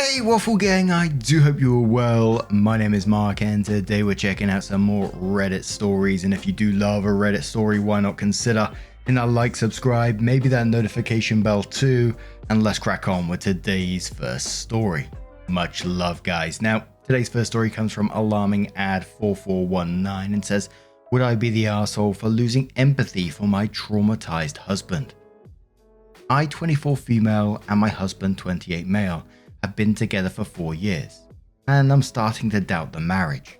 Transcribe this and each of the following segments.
Hey Waffle Gang, I do hope you're well. My name is Mark and today we're checking out some more Reddit stories, and if you do love a Reddit story, why not consider hitting that like, subscribe, maybe that notification bell too, and let's crack on with today's first story. Much love guys. Now, today's first story comes from Alarming Ad 4419 and says, would I be the arsehole for losing empathy for my traumatized husband? I, 24 female, and my husband, 28 male, have been together for 4 years, and I'm starting to doubt the marriage.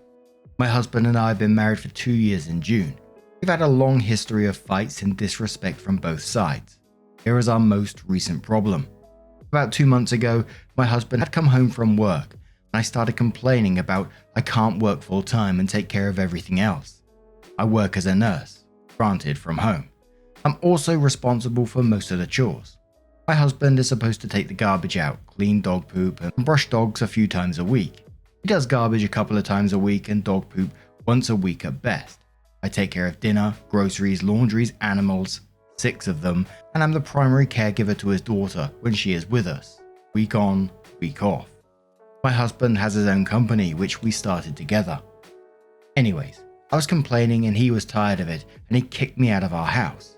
My husband and I have been married for 2 years in June. We've had a long history of fights and disrespect from both sides. Here is our most recent problem. About 2 months ago, my husband had come home from work, and I started complaining about I can't work full time and take care of everything else. I work as a nurse, granted from home. I'm also responsible for most of the chores. My husband is supposed to take the garbage out, clean dog poop, and brush dogs a few times a week. He does garbage a couple of times a week and dog poop once a week at best. I take care of dinner, groceries, laundries, animals, 6 of them, and I'm the primary caregiver to his daughter when she is with us, week on, week off. My husband has his own company, which we started together. Anyways, I was complaining and he was tired of it and he kicked me out of our house.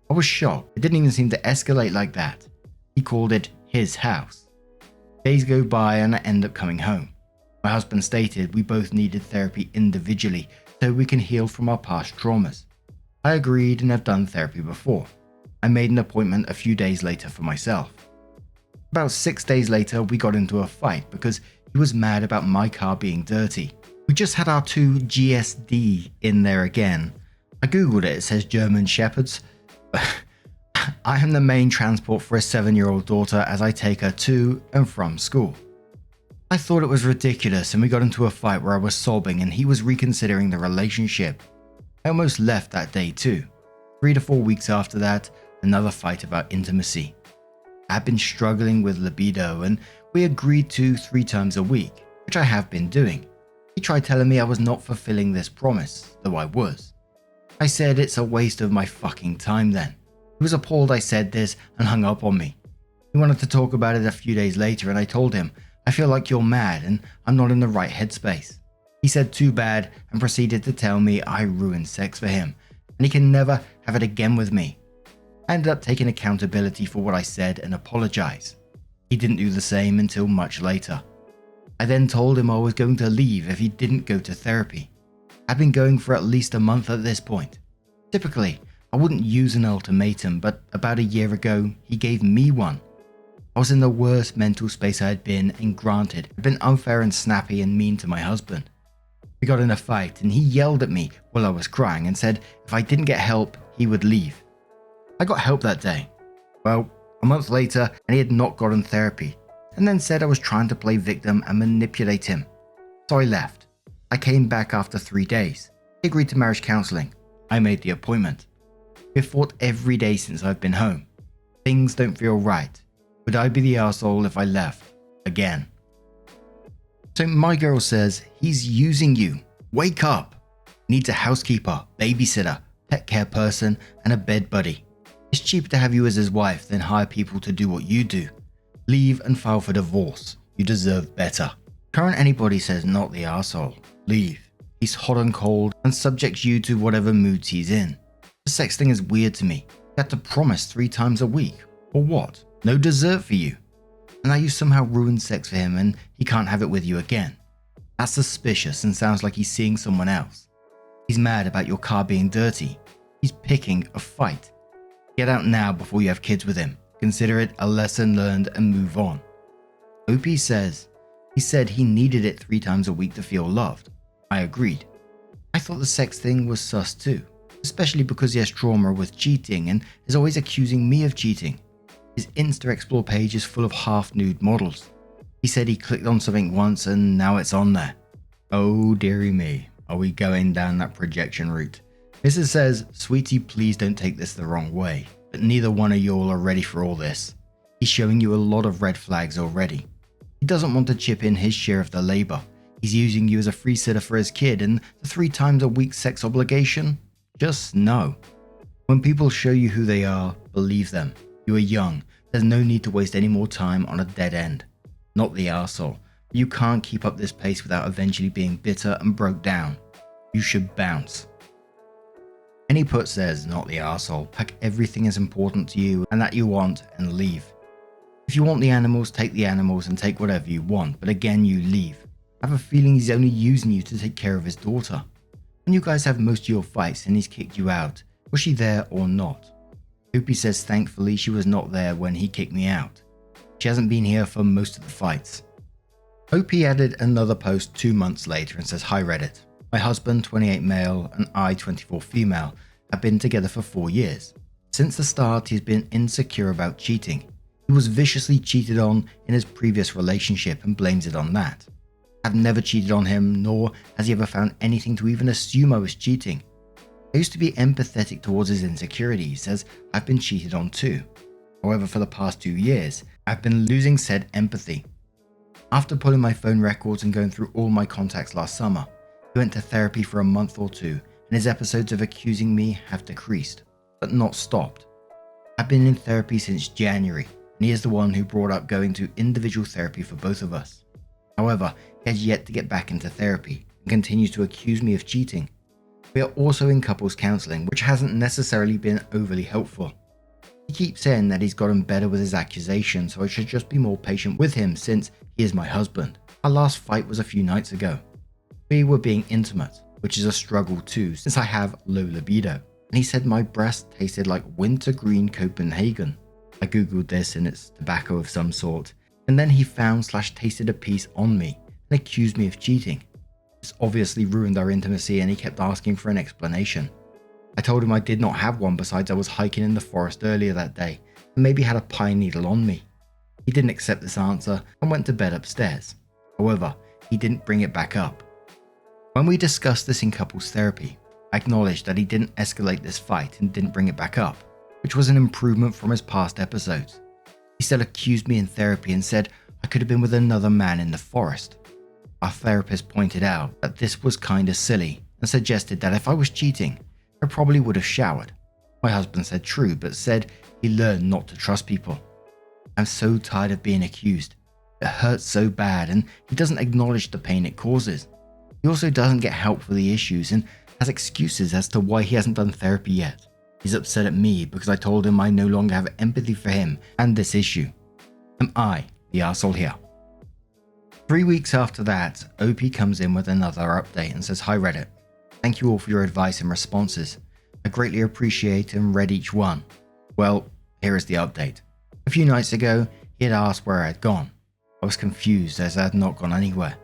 I was shocked. It didn't even seem to escalate like that. He called it his house. Days go by and I end up coming home. My husband stated we both needed therapy individually so we can heal from our past traumas. I agreed and have done therapy before. I made an appointment a few days later for myself. About 6 days later, we got into a fight because he was mad about my car being dirty. We just had our 2 GSD in there again. I googled it, it says German Shepherds. I am the main transport for a 7-year-old daughter as I take her to and from school. I thought it was ridiculous and we got into a fight where I was sobbing and he was reconsidering the relationship. I almost left that day too. 3 to 4 weeks after that, another fight about intimacy. I had been struggling with libido and we agreed to 3 times a week, which I have been doing. He tried telling me I was not fulfilling this promise, though I was. I said it's a waste of my fucking time then. He was appalled I said this and hung up on me. He wanted to talk about it a few days later and I told him, I feel like you're mad and I'm not in the right headspace. He said too bad and proceeded to tell me I ruined sex for him and he can never have it again with me. I ended up taking accountability for what I said and apologized. He didn't do the same until much later. I then told him I was going to leave if he didn't go to therapy. I'd been going for at least a month at this point. Typically, I wouldn't use an ultimatum, but about a year ago, he gave me one. I was in the worst mental space I had been, and granted, I'd been unfair and snappy and mean to my husband. We got in a fight, and he yelled at me while I was crying and said if I didn't get help, he would leave. I got help that day. Well, a month later, and he had not gotten therapy, and then said I was trying to play victim and manipulate him. So I left. I came back after 3 days. He agreed to marriage counseling. I made the appointment. We've fought every day since I've been home. Things don't feel right. Would I be the arsehole if I left? Again. So my girl says, he's using you. Wake up. Needs a housekeeper, babysitter, pet care person, and a bed buddy. It's cheaper to have you as his wife than hire people to do what you do. Leave and file for divorce. You deserve better. Current anybody says not the arsehole. Leave. He's hot and cold and subjects you to whatever moods he's in. The sex thing is weird to me. You had to promise 3 times a week. Or what? No dessert for you. And now you somehow ruined sex for him and he can't have it with you again. That's suspicious and sounds like he's seeing someone else. He's mad about your car being dirty. He's picking a fight. Get out now before you have kids with him. Consider it a lesson learned and move on. OP says, he said he needed it 3 times a week to feel loved. I agreed. I thought the sex thing was sus too. Especially because he has trauma with cheating and is always accusing me of cheating. His Insta Explore page is full of half-nude models. He said he clicked on something once and now it's on there. Oh dearie me, are we going down that projection route? Mrs. says, sweetie, please don't take this the wrong way, but neither one of y'all are ready for all this. He's showing you a lot of red flags already. He doesn't want to chip in his share of the labor. He's using you as a free sitter for his kid and the 3 times a week sex obligation? Just no. When people show you who they are, believe them. You are young. There's no need to waste any more time on a dead end. Not the arsehole. You can't keep up this pace without eventually being bitter and broke down. You should bounce. And he puts says, not the arsehole. Pack everything as important to you and that you want and leave. If you want the animals, take the animals and take whatever you want, but again you leave. I have a feeling he's only using you to take care of his daughter. When you guys have most of your fights and he's kicked you out, was she there or not? Opie says thankfully she was not there when he kicked me out. She hasn't been here for most of the fights. Opie added another post 2 months later and says, hi Reddit. My husband, 28 male, and I, 24 female, have been together for 4 years. Since the start, he's been insecure about cheating. He was viciously cheated on in his previous relationship and blames it on that. I've never cheated on him, nor has he ever found anything to even assume I was cheating. I used to be empathetic towards his insecurity. He says, I've been cheated on too. However, for the past 2 years, I've been losing said empathy. After pulling my phone records and going through all my contacts last summer, he went to therapy for a month or two, and his episodes of accusing me have decreased, but not stopped. I've been in therapy since January, and he is the one who brought up going to individual therapy for both of us. However, he has yet to get back into therapy and continues to accuse me of cheating. We are also in couples counselling, which hasn't necessarily been overly helpful. He keeps saying that he's gotten better with his accusations, so I should just be more patient with him since he is my husband. Our last fight was a few nights ago. We were being intimate, which is a struggle too since I have low libido, and he said my breast tasted like wintergreen Copenhagen. I googled this and it's tobacco of some sort, and then he found/tasted a piece on me and accused me of cheating. This obviously ruined our intimacy and he kept asking for an explanation. I told him I did not have one, besides I was hiking in the forest earlier that day and maybe had a pine needle on me. He didn't accept this answer and went to bed upstairs. However, he didn't bring it back up. When we discussed this in couples therapy, I acknowledged that he didn't escalate this fight and didn't bring it back up, which was an improvement from his past episodes. He still accused me in therapy and said I could have been with another man in the forest. Our therapist pointed out that this was kinda silly and suggested that if I was cheating, I probably would have showered. My husband said true, but said he learned not to trust people. I'm so tired of being accused. It hurts so bad and he doesn't acknowledge the pain it causes. He also doesn't get help for the issues and has excuses as to why he hasn't done therapy yet. He's upset at me because I told him I no longer have empathy for him and this issue. Am I the arsehole here? 3 weeks after that, OP comes in with another update and says, hi Reddit. Thank you all for your advice and responses. I greatly appreciate and read each one. Well, here is the update. A few nights ago, he had asked where I had gone. I was confused as I had not gone anywhere.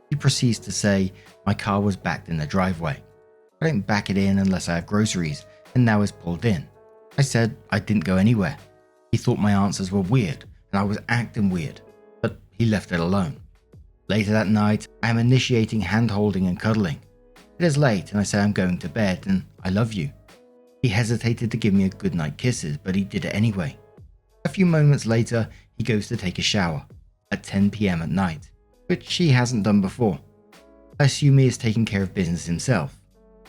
He proceeds to say my car was backed in the driveway. I don't back it in unless I have groceries, and now it's pulled in. I said I didn't go anywhere. He thought my answers were weird, and I was acting weird, but he left it alone. Later that night, I am initiating hand-holding and cuddling. It is late, and I say I'm going to bed, and I love you. He hesitated to give me a goodnight kisses, but he did it anyway. A few moments later, he goes to take a shower, at 10 PM at night, which he hasn't done before. I assume he is taking care of business himself.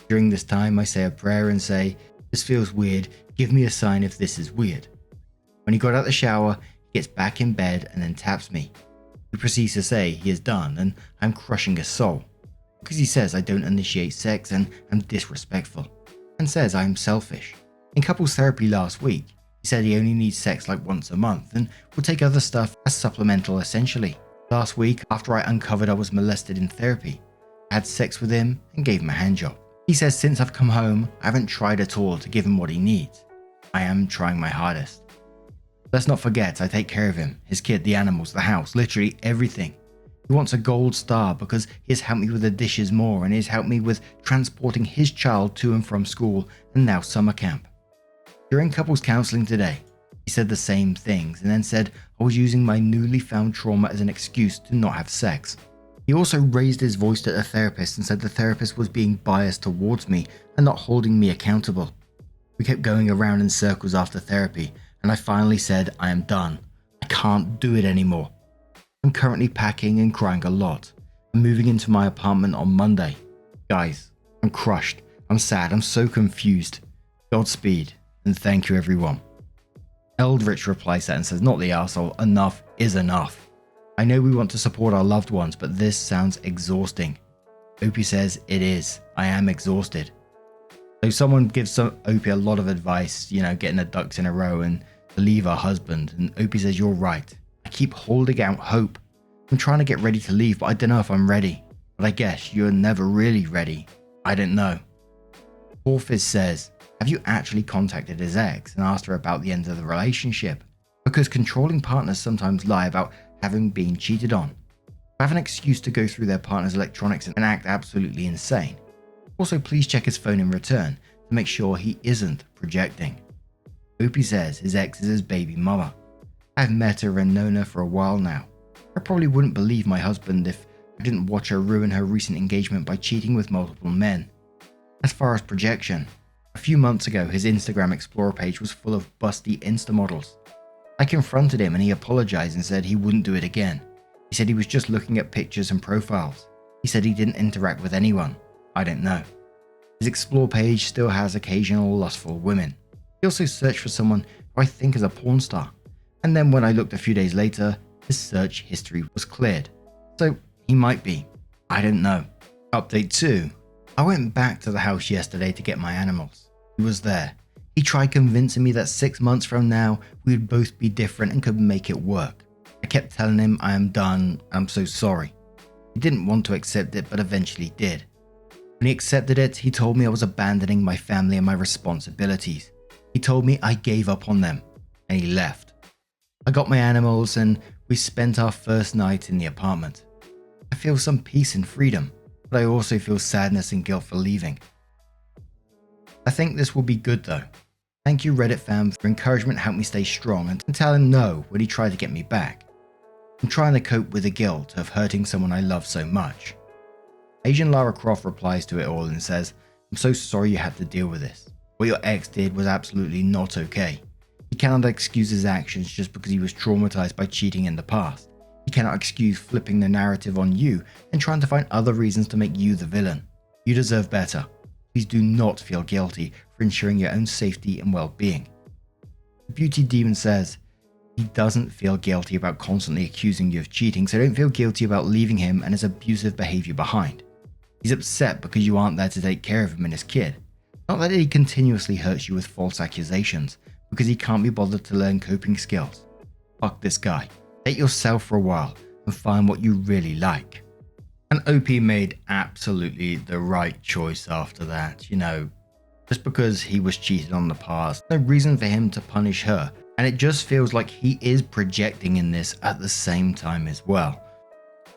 During this time, I say a prayer and say, this feels weird, give me a sign if this is weird. When he got out the shower, he gets back in bed and then taps me. He proceeds to say he is done and I'm crushing his soul, because he says I don't initiate sex and am disrespectful, and says I am selfish. In couples therapy last week, he said he only needs sex like once a month and will take other stuff as supplemental essentially. Last week, after I uncovered I was molested in therapy, I had sex with him and gave him a handjob. He says since I've come home, I haven't tried at all to give him what he needs. I am trying my hardest. Let's not forget I take care of him, his kid, the animals, the house, literally everything. He wants a gold star because he has helped me with the dishes more and he has helped me with transporting his child to and from school and now summer camp. During couples counselling today, he said the same things and then said I was using my newly found trauma as an excuse to not have sex. He also raised his voice to the therapist and said the therapist was being biased towards me and not holding me accountable. We kept going around in circles after therapy and I finally said I am done. I can't do it anymore. I'm currently packing and crying a lot. I'm moving into my apartment on Monday. Guys, I'm crushed. I'm sad. I'm so confused. Godspeed and thank you everyone. Eldritch replies that and says, not the arsehole, enough is enough. I know we want to support our loved ones, but this sounds exhausting. Opie says, it is. I am exhausted. So someone gives Opie a lot of advice, getting her ducks in a row and to leave her husband. And Opie says, you're right. I keep holding out hope. I'm trying to get ready to leave, but I don't know if I'm ready. But I guess you're never really ready. I don't know. Porfis says, have you actually contacted his ex and asked her about the end of the relationship? Because controlling partners sometimes lie about having been cheated on. Have an excuse to go through their partner's electronics and act absolutely insane. Also, please check his phone in return to make sure he isn't projecting. Opie says his ex is his baby mama. I've met her and known her for a while now. I probably wouldn't believe my husband if I didn't watch her ruin her recent engagement by cheating with multiple men. As far as projection, a few months ago his Instagram Explorer page was full of busty Insta models. I confronted him and he apologized and said he wouldn't do it again. He said he was just looking at pictures and profiles. He said he didn't interact with anyone. I don't know. His Explore page still has occasional lustful women. He also searched for someone who I think is a porn star. And then when I looked a few days later, his search history was cleared. So he might be. I don't know. Update 2. I went back to the house yesterday to get my animals. He was there. He tried convincing me that 6 months from now, we would both be different and could make it work. I kept telling him I am done, I'm so sorry. He didn't want to accept it, but eventually did. When he accepted it, he told me I was abandoning my family and my responsibilities. He told me I gave up on them, and he left. I got my animals and we spent our first night in the apartment. I feel some peace and freedom, but I also feel sadness and guilt for leaving. I think this will be good though. Thank you Reddit fam for encouragement to help me stay strong and to tell him no when he tried to get me back. I'm trying to cope with the guilt of hurting someone I love so much. Asian Lara Croft replies to it all and says, I'm so sorry you had to deal with this. What your ex did was absolutely not okay. He cannot excuse his actions just because he was traumatized by cheating in the past. He cannot excuse flipping the narrative on you and trying to find other reasons to make you the villain. You deserve better. Please do not feel guilty for ensuring your own safety and well-being. The Beauty Demon says, he doesn't feel guilty about constantly accusing you of cheating, so don't feel guilty about leaving him and his abusive behavior behind. He's upset because you aren't there to take care of him and his kid. Not that he continuously hurts you with false accusations, because he can't be bothered to learn coping skills. Fuck this guy. Date yourself for a while and find what you really like. And OP made absolutely the right choice after that, just because he was cheated on in the past, no reason for him to punish her, and it just feels like he is projecting in this at the same time as well.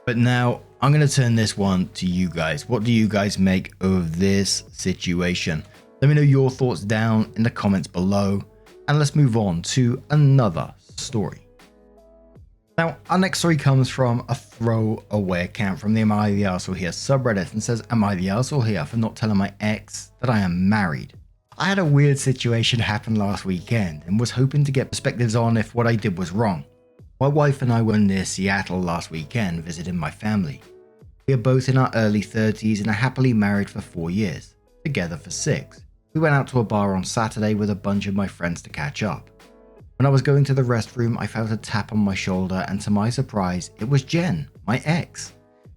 But now, I'm going to turn this one to you guys. What do you guys make of this situation? Let me know your thoughts down in the comments below, and let's move on to another story. Now, our next story comes from a throwaway account from the Am I the Arsehole Here subreddit and says, Am I the arsehole here for not telling my ex that I am married? I had a weird situation happen last weekend and was hoping to get perspectives on if what I did was wrong. My wife and I were near Seattle last weekend visiting my family. We are both in our early 30s and are happily married for 4 years, together for 6. We went out to a bar on Saturday with a bunch of my friends to catch up. When I was going to the restroom, I felt a tap on my shoulder and to my surprise, it was Jen, my ex.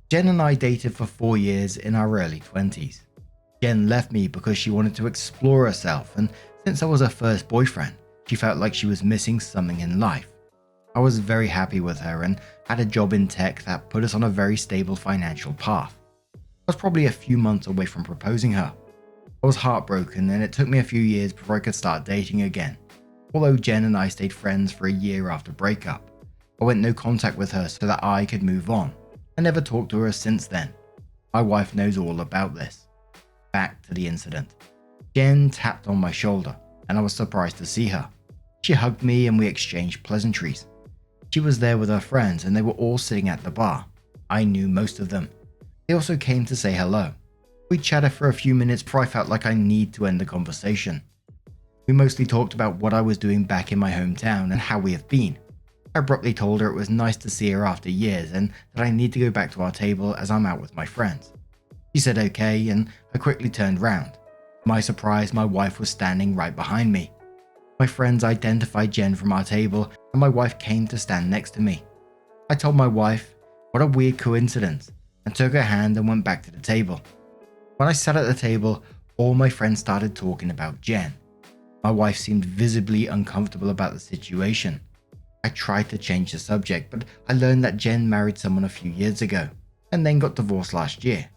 Jen and I dated for 4 years in our early 20s. Jen left me because she wanted to explore herself, and since I was her first boyfriend, she felt like she was missing something in life. I was very happy with her and had a job in tech that put us on a very stable financial path. I was probably a few months away from proposing her. I was heartbroken and it took me a few years before I could start dating again. Although Jen and I stayed friends for a year after breakup, I went no contact with her so that I could move on. I never talked to her since then. My wife knows all about this. Back to the incident. Jen tapped on my shoulder and I was surprised to see her. She hugged me and we exchanged pleasantries. She was there with her friends and they were all sitting at the bar. I knew most of them. They also came to say hello. We chatted for a few minutes before I felt like I need to end the conversation. We mostly talked about what I was doing back in my hometown and how we have been. I abruptly told her it was nice to see her after years and that I need to go back to our table as I'm out with my friends. She said okay and I quickly turned round. To my surprise, my wife was standing right behind me. My friends identified Jen from our table and my wife came to stand next to me. I told my wife, what a weird coincidence, and took her hand and went back to the table. When I sat at the table, all my friends started talking about Jen. My wife seemed visibly uncomfortable about the situation. I tried to change the subject, but I learned that Jen married someone a few years ago, and then got divorced last year.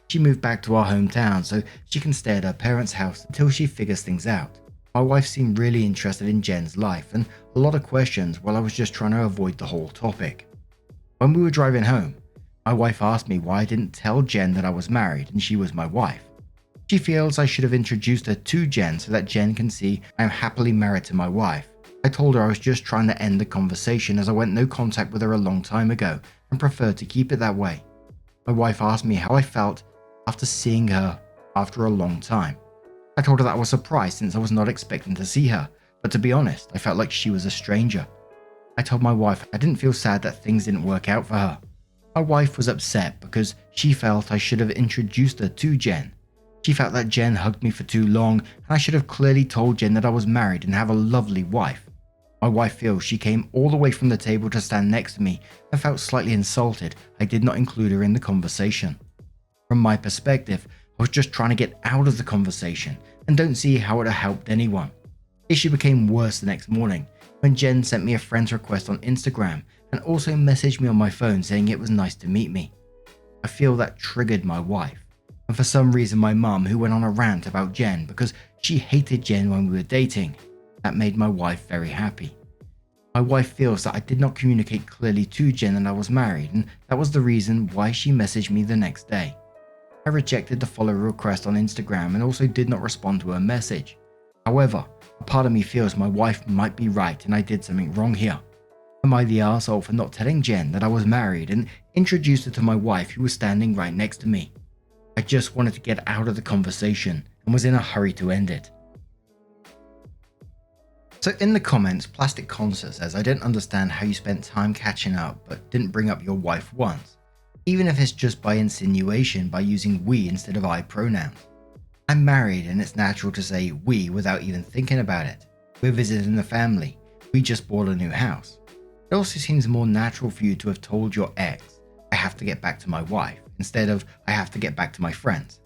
She moved back to our hometown so she can stay at her parents' house until she figures things out. My wife seemed really interested in Jen's life and a lot of questions while I was just trying to avoid the whole topic. When we were driving home, my wife asked me why I didn't tell Jen that I was married and she was my wife. She feels I should have introduced her to Jen so that Jen can see I am happily married to my wife. I told her I was just trying to end the conversation as I went no contact with her a long time ago and preferred to keep it that way. My wife asked me how I felt after seeing her after a long time. I told her that I was surprised since I was not expecting to see her, but to be honest, I felt like she was a stranger. I told my wife I didn't feel sad that things didn't work out for her. My wife was upset because she felt I should have introduced her to Jen. She felt that Jen hugged me for too long and I should have clearly told Jen that I was married and have a lovely wife. My wife feels she came all the way from the table to stand next to me and felt slightly insulted I did not include her in the conversation. From my perspective, I was just trying to get out of the conversation and don't see how it had helped anyone. The issue became worse the next morning when Jen sent me a friend's request on Instagram and also messaged me on my phone saying it was nice to meet me. I feel that triggered my wife, and for some reason my mum, who went on a rant about Jen because she hated Jen when we were dating. That made my wife very happy. My wife feels that I did not communicate clearly to Jen that I was married, and that was the reason why she messaged me the next day. I rejected the follow request on Instagram and also did not respond to her message. However, a part of me feels my wife might be right and I did something wrong here. Am I the arsehole for not telling Jen that I was married and introduced her to my wife who was standing right next to me? I just wanted to get out of the conversation and was in a hurry to end it. So in the comments, Plastic Concert says, I don't understand how you spent time catching up but didn't bring up your wife once, even if it's just by insinuation by using we instead of I pronouns. I'm married and it's natural to say we without even thinking about it. We're visiting the family. We just bought a new house. It also seems more natural for you to have told your ex, I have to get back to my wife, instead of I have to get back to my friends.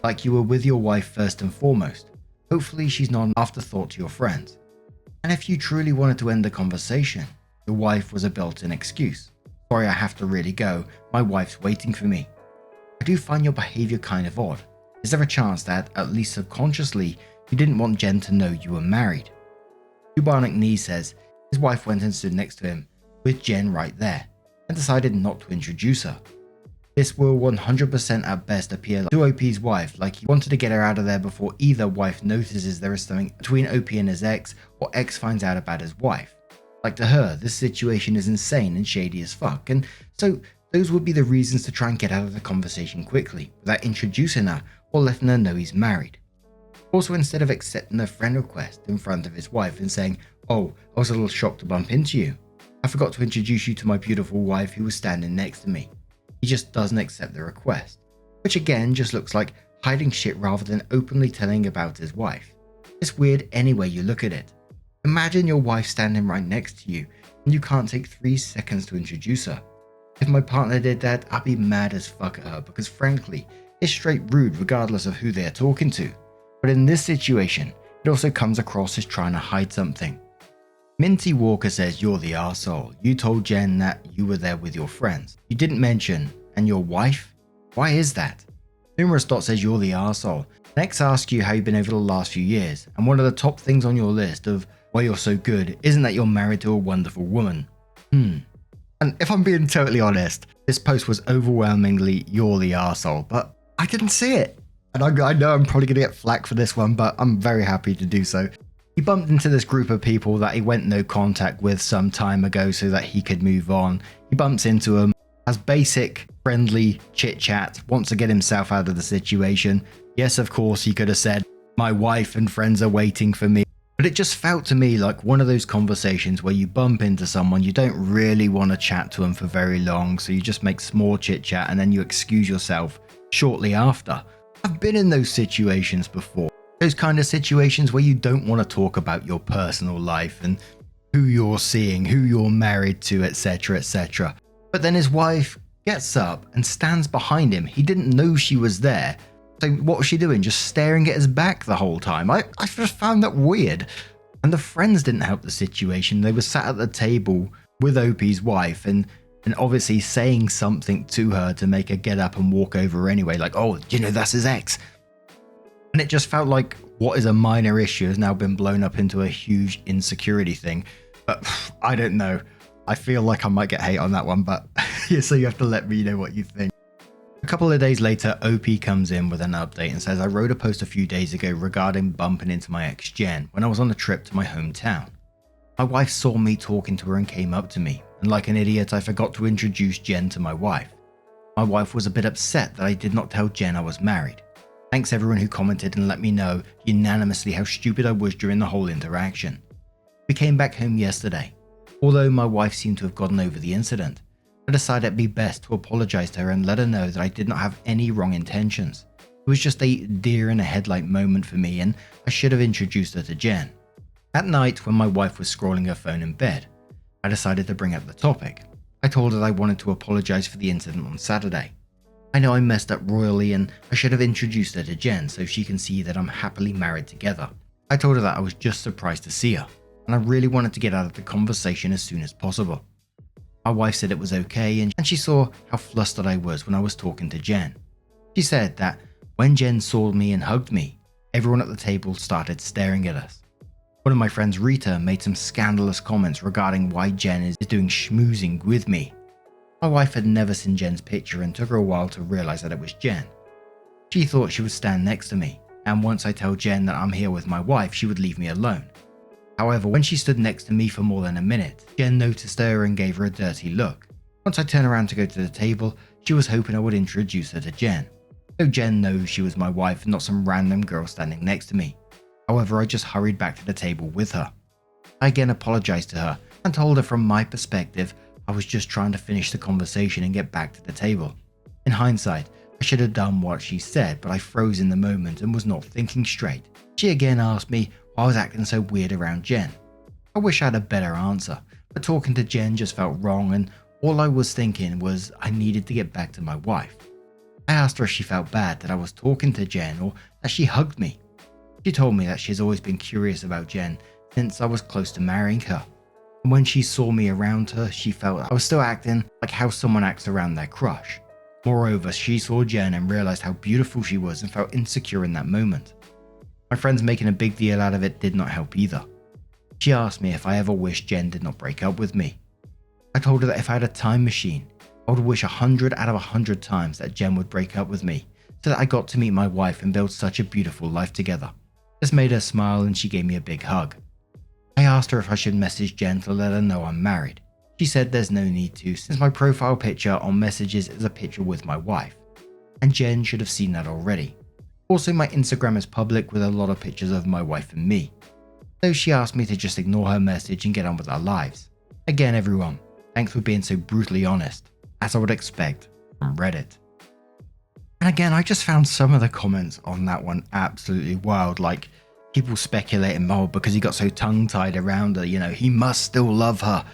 Like you were with your wife first and foremost. Hopefully she's not an afterthought to your friends. And if you truly wanted to end the conversation, your wife was a built-in excuse. Sorry, I have to really go. My wife's waiting for me. I do find your behavior kind of odd. Is there a chance that, at least subconsciously, you didn't want Jen to know you were married? Bubonic Knee says his wife went and stood next to him, with Jen right there, and decided not to introduce her. This will 100% at best appear to OP's wife like he wanted to get her out of there before either wife notices there is something between OP and his ex, or ex finds out about his wife. Like to her, this situation is insane and shady as fuck, and so those would be the reasons to try and get out of the conversation quickly, without introducing her or letting her know he's married. Also, instead of accepting a friend request in front of his wife and saying, oh, I was a little shocked to bump into you. I forgot to introduce you to my beautiful wife who was standing next to me. He just doesn't accept the request, which again just looks like hiding shit rather than openly telling about his wife. It's weird any way you look at it. Imagine your wife standing right next to you and you can't take 3 seconds to introduce her. If my partner did that, I'd be mad as fuck at her because frankly, it's straight rude regardless of who they're talking to. But in this situation, it also comes across as trying to hide something. Minty Walker says you're the arsehole. You told Jen that you were there with your friends. You didn't mention, and your wife? Why is that? Numerous Dot says you're the arsehole. Next asks you how you've been over the last few years, and one of the top things on your list of why you're so good isn't that you're married to a wonderful woman. And if I'm being totally honest, this post was overwhelmingly you're the arsehole, but I didn't see it. And I know I'm probably going to get flack for this one, but I'm very happy to do so. He bumped into this group of people that he went no contact with some time ago so that he could move on. He bumps into them, has basic, friendly chit-chat, wants to get himself out of the situation. Yes, of course, he could have said, my wife and friends are waiting for me. But it just felt to me like one of those conversations where you bump into someone, you don't really want to chat to them for very long, so you just make small chit-chat and then you excuse yourself shortly after. I've been in those situations before. Those kind of situations where you don't want to talk about your personal life and who you're seeing, who you're married to, etc., etc. But then his wife gets up and stands behind him. He didn't know she was there. So what was she doing? Just staring at his back the whole time? I just found that weird. And the friends didn't help the situation. They were sat at the table with Opie's wife and obviously saying something to her to make her get up and walk over anyway. Like, oh, that's his ex. And it just felt like what is a minor issue has now been blown up into a huge insecurity thing. But I don't know. I feel like I might get hate on that one, but yeah, so you have to let me know what you think. A couple of days later, OP comes in with an update and says, I wrote a post a few days ago regarding bumping into my ex Jen when I was on a trip to my hometown. My wife saw me talking to her and came up to me, and like an idiot, I forgot to introduce Jen to my wife. My wife was a bit upset that I did not tell Jen I was married. Thanks everyone who commented and let me know unanimously how stupid I was during the whole interaction. We came back home yesterday. Although my wife seemed to have gotten over the incident, I decided it'd be best to apologize to her and let her know that I did not have any wrong intentions. It was just a deer in a headlight moment for me and I should have introduced her to Jen. At night, when my wife was scrolling her phone in bed, I decided to bring up the topic. I told her that I wanted to apologize for the incident on Saturday. I know I messed up royally and I should have introduced her to Jen so she can see that I'm happily married together. I told her that I was just surprised to see her, and I really wanted to get out of the conversation as soon as possible. My wife said it was okay and she saw how flustered I was when I was talking to Jen. She said that when Jen saw me and hugged me, everyone at the table started staring at us. One of my friends, Rita, made some scandalous comments regarding why Jen is doing schmoozing with me. My wife had never seen Jen's picture and took her a while to realize that it was Jen. She thought she would stand next to me, and once I tell Jen that I'm here with my wife, she would leave me alone. However, when she stood next to me for more than a minute, Jen noticed her and gave her a dirty look. Once I turned around to go to the table, she was hoping I would introduce her to Jen. So Jen knows she was my wife and not some random girl standing next to me. However, I just hurried back to the table with her. I again apologized to her and told her from my perspective, I was just trying to finish the conversation and get back to the table. In hindsight, I should have done what she said, but I froze in the moment and was not thinking straight. She again asked me why I was acting so weird around Jen. I wish I had a better answer, but talking to Jen just felt wrong and all I was thinking was I needed to get back to my wife. I asked her if she felt bad that I was talking to Jen or that she hugged me. She told me that she's always been curious about Jen since I was close to marrying her. And when she saw me around her, she felt I was still acting like how someone acts around their crush. Moreover, she saw Jen and realized how beautiful she was and felt insecure in that moment. My friends making a big deal out of it did not help either. She asked me if I ever wished Jen did not break up with me. I told her that if I had a time machine, I would wish 100 out of 100 times that Jen would break up with me so that I got to meet my wife and build such a beautiful life together. This made her smile and she gave me a big hug. I asked her if I should message Jen to let her know I'm married. She said there's no need to since my profile picture on messages is a picture with my wife, and Jen should have seen that already. Also, my Instagram is public with a lot of pictures of my wife and me. So she asked me to just ignore her message and get on with our lives. Again everyone, thanks for being so brutally honest, as I would expect from Reddit. And again, I just found some of the comments on that one absolutely wild, like people speculating, oh, because he got so tongue-tied around her, he must still love her.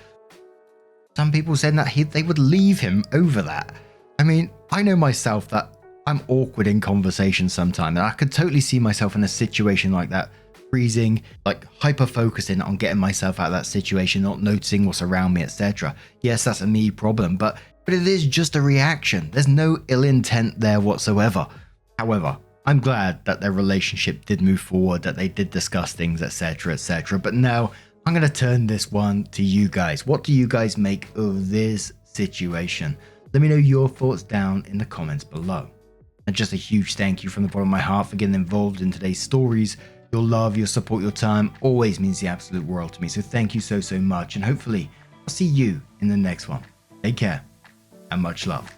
Some people said that they would leave him over that. I mean, I know myself that I'm awkward in conversation sometimes, and I could totally see myself in a situation like that, freezing, like hyper-focusing on getting myself out of that situation, not noticing what's around me, etc. Yes, that's a me problem, but it is just a reaction. There's no ill intent there whatsoever. However, I'm glad that their relationship did move forward, that they did discuss things, etc, etc. But now I'm going to turn this one to you guys. What do you guys make of this situation? Let me know your thoughts down in the comments below. And just a huge thank you from the bottom of my heart for getting involved in today's stories. Your love, your support, your time always means the absolute world to me. So thank you so much. And hopefully I'll see you in the next one. Take care and much love.